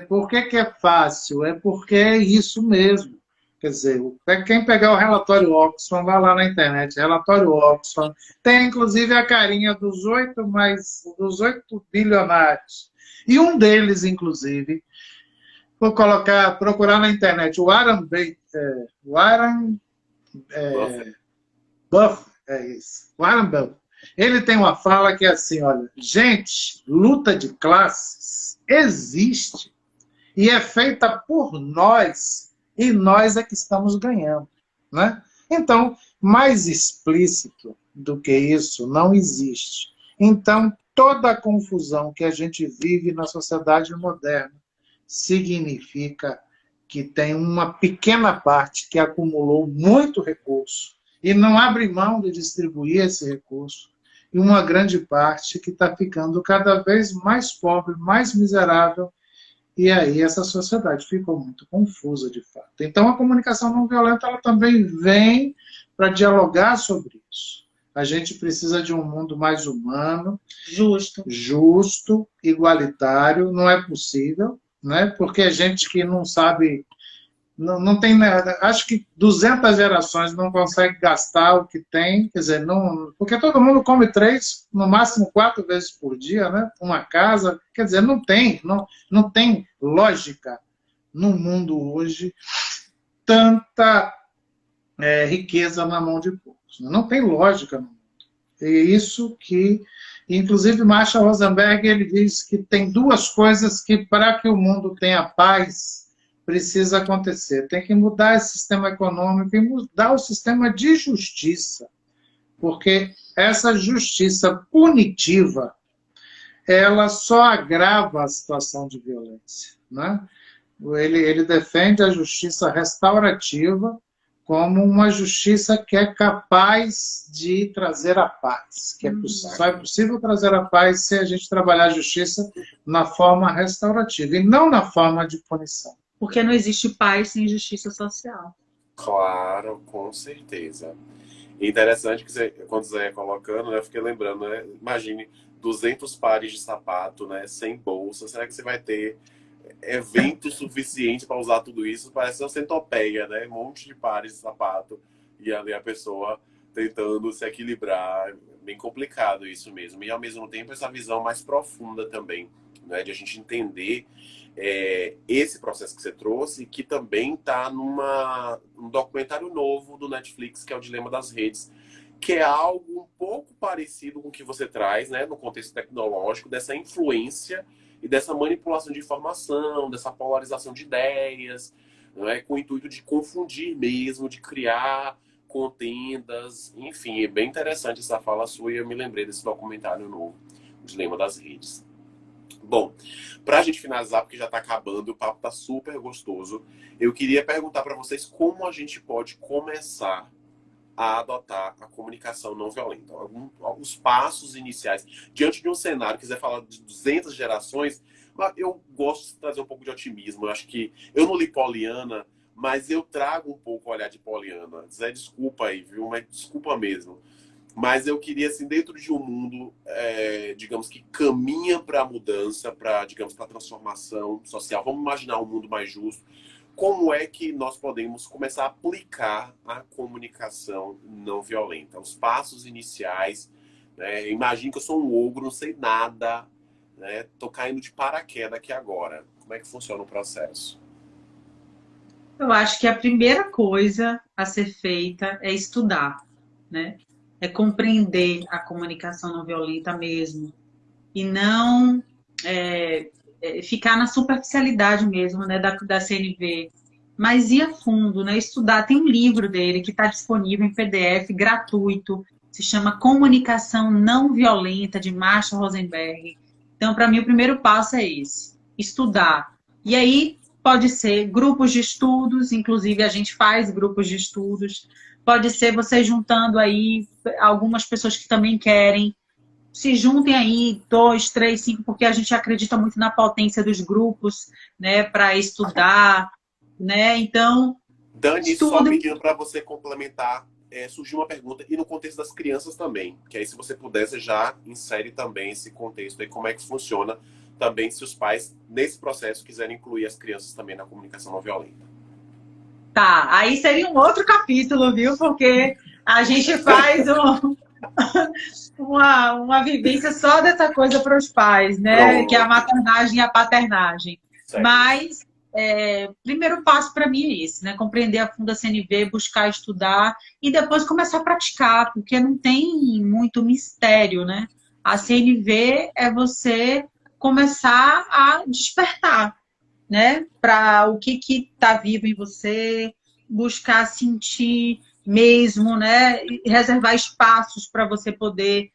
Por que é fácil? É porque é isso mesmo. Quer dizer, quem pegar o relatório Oxfam, vai lá na internet, relatório Oxfam, tem inclusive a carinha dos 8 bilionários. E um deles, inclusive, vou procurar na internet, o Warren Buffett, é isso. Warren Buffett. Ele tem uma fala que é assim, olha, gente, luta de classes existe e é feita por nós, e nós é que estamos ganhando, né? Então, mais explícito do que isso não existe. Então, toda a confusão que a gente vive na sociedade moderna significa que tem uma pequena parte que acumulou muito recurso e não abre mão de distribuir esse recurso, e uma grande parte que está ficando cada vez mais pobre, mais miserável, e aí essa sociedade ficou muito confusa, de fato. Então, a comunicação não violenta ela também vem para dialogar sobre isso. A gente precisa de um mundo mais humano, justo, igualitário. Não é possível, né? Porque a gente que não sabe, não tem nada. Acho que 200 gerações não consegue gastar o que tem, quer dizer, não, porque todo mundo come 3, no máximo 4 vezes por dia, né? Uma casa, quer dizer, não tem lógica no mundo hoje tanta riqueza na mão de poucos. Não tem lógica no mundo. É isso que, inclusive, Marshall Rosenberg, ele diz que tem 2 coisas que, para que o mundo tenha paz, precisa acontecer. Tem que mudar esse sistema econômico e mudar o sistema de justiça. Porque essa justiça punitiva, ela só agrava a situação de violência, né? Ele defende a justiça restaurativa como uma justiça que é capaz de trazer a paz. Que só é possível trazer a paz se a gente trabalhar a justiça na forma restaurativa e não na forma de punição. Porque não existe paz sem justiça social. Claro, com certeza. E interessante que quando você ia colocando, né, eu fiquei lembrando, né, imagine 200 pares de sapato, né, sem bolsa. Será que você vai ter evento suficiente para usar tudo isso? Parece uma centopeia, né? Um monte de pares de sapato e ali a pessoa tentando se equilibrar. Bem complicado isso mesmo. E ao mesmo tempo essa visão mais profunda também, né? De a gente entender esse processo que você trouxe, que também está num documentário novo do Netflix, que é o Dilema das Redes, que é algo um pouco parecido com o que você traz, né? No contexto tecnológico, dessa influência e dessa manipulação de informação, dessa polarização de ideias, não é? Com o intuito de confundir mesmo, de criar contendas, enfim, é bem interessante essa fala sua e eu me lembrei desse documentário novo, O Dilema das Redes. Bom, pra gente finalizar, porque já tá acabando, o papo tá super gostoso, eu queria perguntar para vocês como a gente pode começar a adotar a comunicação não violenta. Alguns passos iniciais. Diante de um cenário, quiser falar de 200 gerações, mas eu gosto de trazer um pouco de otimismo. Eu acho que eu não li Poliana, mas eu trago um pouco o olhar de Poliana. Zé, desculpa aí, viu? Mas desculpa mesmo. Mas eu queria, assim, dentro de um mundo, digamos que caminha para a mudança, para, digamos, para a transformação social. Vamos imaginar um mundo mais justo. Como é que nós podemos começar a aplicar a comunicação não violenta? Os passos iniciais, né? Imagino que eu sou um ogro, não sei nada, né? Tô caindo de paraquedas aqui agora. Como é que funciona o processo? Eu acho que a primeira coisa a ser feita é estudar, né? É compreender a comunicação não violenta mesmo. E não ficar na superficialidade mesmo, né, da CNV. Mas ir a fundo, né? Estudar. Tem um livro dele que está disponível em PDF, gratuito. Se chama Comunicação Não Violenta, de Marshall Rosenberg. Então, para mim, o primeiro passo é esse. Estudar. E aí, pode ser grupos de estudos, inclusive a gente faz grupos de estudos. Pode ser você juntando aí algumas pessoas que também querem. Se juntem aí, 2, 3, 5, porque a gente acredita muito na potência dos grupos, né, para estudar, né? Então, Dani, só estudem. pedindo para você complementar, surgiu uma pergunta, e no contexto das crianças também, que aí se você pudesse já insere também esse contexto aí, como é que funciona também se os pais, nesse processo, quiserem incluir as crianças também na comunicação não violenta. Tá, aí seria um outro capítulo, viu? Porque a gente faz uma vivência só dessa coisa para os pais, né? Pronto. Que é a maternagem e a paternagem. Certo. Mas primeiro passo para mim é esse, né? Compreender a fundo a CNV, buscar estudar e depois começar a praticar, porque não tem muito mistério, né? A CNV é você começar a despertar, né? Para o que está vivo em você, buscar sentir mesmo, né? Reservar espaços para você poder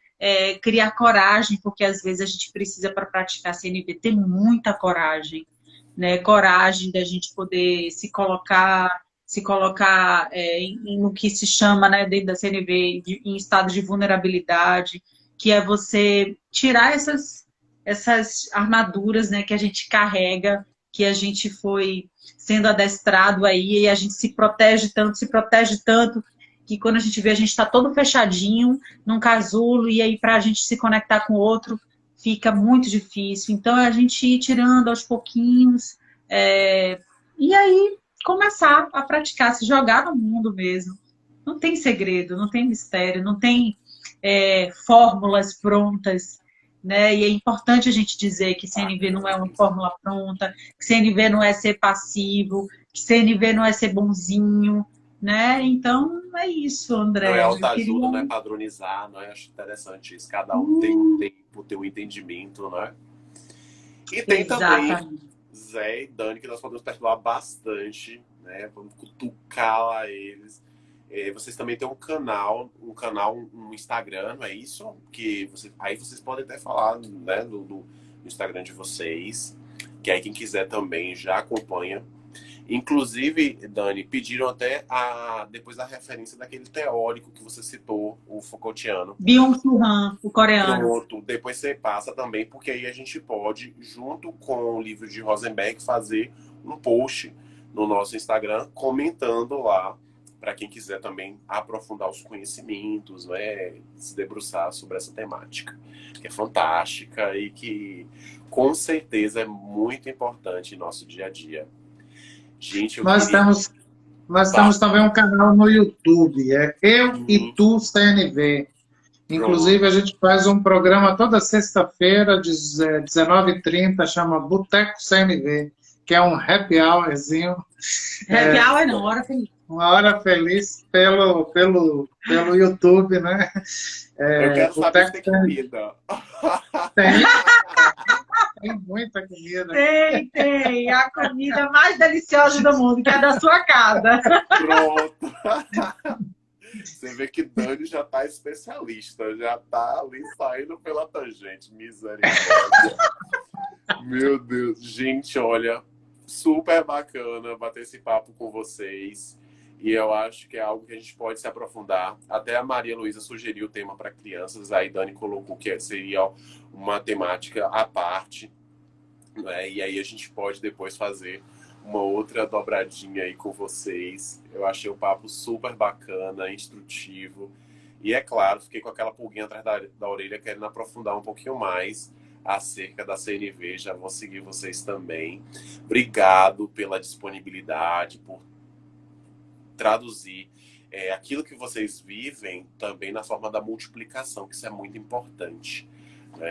criar coragem, porque às vezes a gente precisa para praticar CNV ter muita coragem, né? Coragem da gente poder se colocar no que se chama, né, dentro da CNV, em estado de vulnerabilidade, que é você tirar essas armaduras, né, que a gente carrega, que a gente foi sendo adestrado aí, e a gente se protege tanto, que quando a gente vê, a gente está todo fechadinho num casulo, e aí para a gente se conectar com o outro fica muito difícil. Então, é a gente ir tirando aos pouquinhos, e aí começar a praticar, se jogar no mundo mesmo. Não tem segredo, não tem mistério, não tem fórmulas prontas, né? E é importante a gente dizer que CNV não é uma fórmula pronta, que CNV não é ser passivo, que CNV não é ser bonzinho, né? Então, é isso, André. Não é autoajuda, não é padronizar, não é? Acho interessante isso. Cada um tem um tempo, tem um entendimento, não é? E tem também Zé e Dani, que nós podemos perdoar bastante, né? Vamos cutucar lá eles. Vocês também têm um canal, um Instagram, não é isso? Aí vocês podem até falar, né, do Instagram de vocês, que aí quem quiser também já acompanha. Inclusive, Dani, pediram até depois a referência daquele teórico que você citou, o Foucaultiano. Byung-Chul Han, o coreano. Pronto, depois você passa também, porque aí a gente pode, junto com o livro de Rosenberg, fazer um post no nosso Instagram, comentando lá, para quem quiser também aprofundar os conhecimentos, né, se debruçar sobre essa temática, que é fantástica e que, com certeza, é muito importante em nosso dia a dia. Gente, nós temos também um canal no YouTube, Eu e Tu CNV. Inclusive, a gente faz um programa toda sexta-feira, de 19h30, chama Boteco CNV, que é um happy hourzinho. Happy hour não, hora feliz. Uma hora feliz pelo YouTube, né? Eu quero saber se tem comida. Tem muita comida. Tem. A comida mais deliciosa do mundo, que é da sua casa. Pronto. Você vê que Dani já tá especialista, já tá ali saindo pela tangente. Misericórdia. Meu Deus. Gente, olha, super bacana bater esse papo com vocês. E eu acho que é algo que a gente pode se aprofundar. Até a Maria Luísa sugeriu o tema para crianças, aí Dani colocou que seria uma temática à parte, né? E aí a gente pode depois fazer uma outra dobradinha aí com vocês. Eu achei o papo super bacana, instrutivo. E é claro, fiquei com aquela pulguinha atrás da orelha querendo aprofundar um pouquinho mais acerca da CNV. Já vou seguir vocês também. Obrigado pela disponibilidade, por traduzir aquilo que vocês vivem também na forma da multiplicação, que isso é muito importante.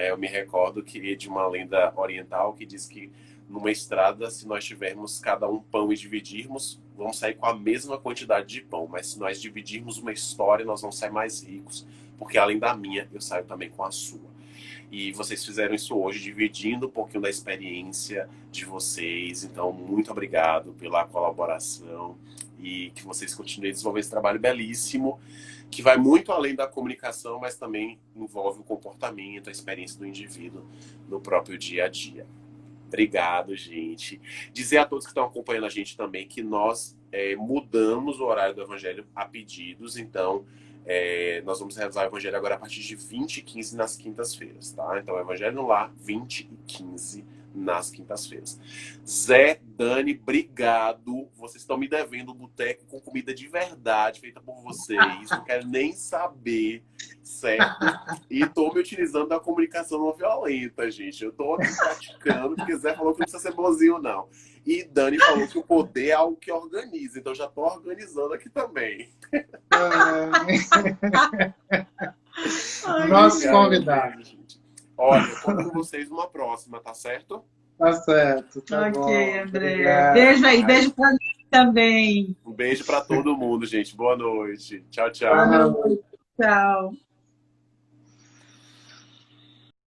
Eu me recordo de uma lenda oriental que diz que numa estrada, se nós tivermos cada um pão e dividirmos, vamos sair com a mesma quantidade de pão, mas se nós dividirmos uma história, nós vamos sair mais ricos, porque além da minha, eu saio também com a sua. E vocês fizeram isso hoje, dividindo um pouquinho da experiência de vocês. Então, muito obrigado pela colaboração e que vocês continuem desenvolvendo esse trabalho belíssimo, que vai muito além da comunicação, mas também envolve o comportamento, a experiência do indivíduo no próprio dia a dia. Obrigado, gente. Dizer a todos que estão acompanhando a gente também que nós mudamos o horário do Evangelho a pedidos, então nós vamos realizar o Evangelho agora a partir de 20h15 nas quintas-feiras, tá? Então, Evangelho no Lar, 20h15 nas quintas-feiras. Zé, Dani, obrigado. Vocês estão me devendo um boteco com comida de verdade, feita por vocês. Não quero nem saber, certo? E tô me utilizando da comunicação não violenta, gente. Eu tô aqui praticando, porque Zé falou que não precisa ser bonzinho, não. E Dani falou que o poder é algo que organiza, então já tô organizando aqui também. Nosso convidado. Gente. Olha, eu conto com vocês numa próxima, tá certo? Tá certo, tá bom. Ok, André. Obrigado. Beijo aí, beijo pra mim também. Um beijo pra todo mundo, gente. Boa noite. Tchau, tchau. Boa noite. Tchau.